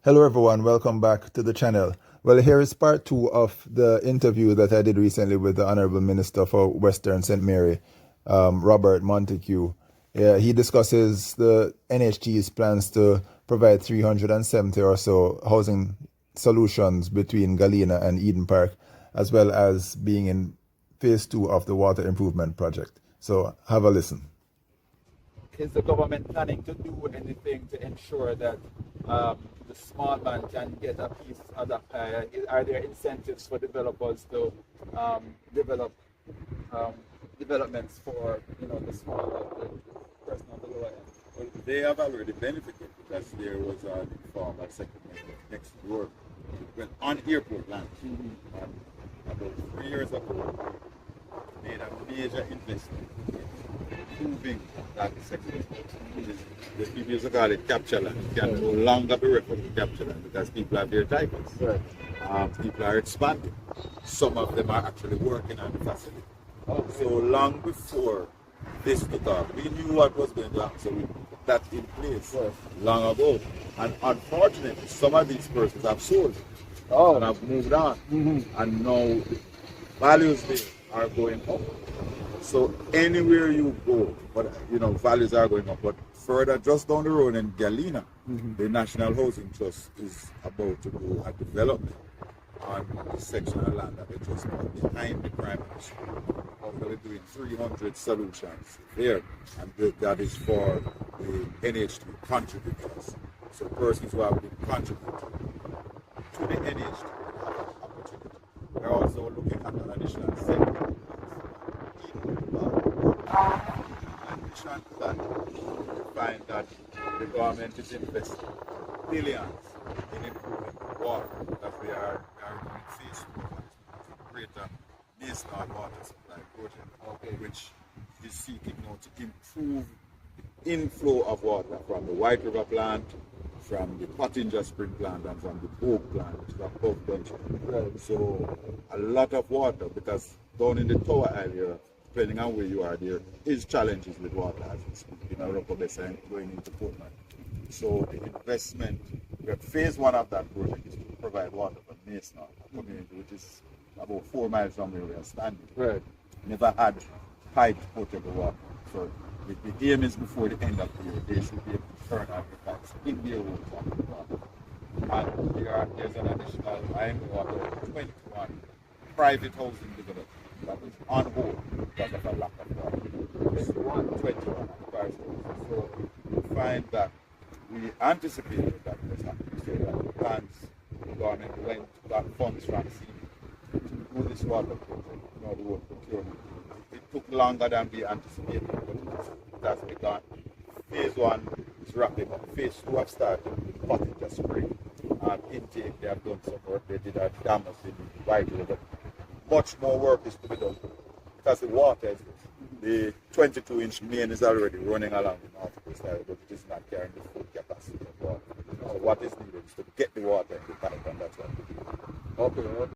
Hello everyone, welcome back to the channel. Well, here is part two of the interview that I did recently with the Honorable Minister for Western St. Mary, Robert Montague. Yeah, he discusses the NHT's plans to provide 370 or so housing solutions between Galina and Eden Park, as well as being in phase two of the water improvement project. So have a listen. Is the government planning to do anything to ensure that the small man can get a piece of that pie? Are there incentives for developers to develop developments for the smaller, the person on the lower end? Well, they have already benefited because there was an informal settlement next door, well, on airport land. And about 3 years ago, we made a major investment in improving that settlement. The people used to call it capture land. It can no longer be referred to capture land because people have their titles. People are expanding. Some of them are actually working on the facility. So long before this took off, we knew what was going to happen. So we put that in place long ago. And unfortunately, some of these persons have sold and have moved on. And now the values there are going up. So anywhere you go, but values are going up. But further, just down the road in Galina, the National Housing Trust is about to do a development on the section of land that they just bought behind the primary school. We're doing 300 solutions there, and that is for the NHT contributors. So persons who have been contributing to the NHT have an opportunity. We're also looking at an additional segment. In addition to that, we find that the government is investing billions in improving water because we are doing phase two of greater national water supply project, which is seeking now to improve the inflow of water from the White River plant, from the Pottinger Spring plant, and from the Bogue plant, which is above benchmark. So a lot of water, because down in the Tower area, depending on where you are, there is challenges with water as we speak in Arokobesa and going into Portland. So the investment, phase one of that project is to provide water for Mason, a community which is about 4 miles from where we are standing. Never had piped potable water. So the aim is before the end of the year, they should be able to turn on the pipes in their own water. And there's an additional, I know about 21 private housing development that is on hold because of a lack of water. 21 private houses. So we find that we anticipated that was happening. So that the plans, the government went back funds from CD to do this water project, the water procurement. It took longer than we anticipated, but it has begun. Phase one is wrapping up. Phase two have started with Pottinger Spring and intake. They have done some work. They did a dam in White River. Much more work is to be done because the water is the 22-inch main is already running along the north coast area, but it is not carrying the full capacity of water. So what is needed is to get the water in the pipe, and that's what we do. Okay.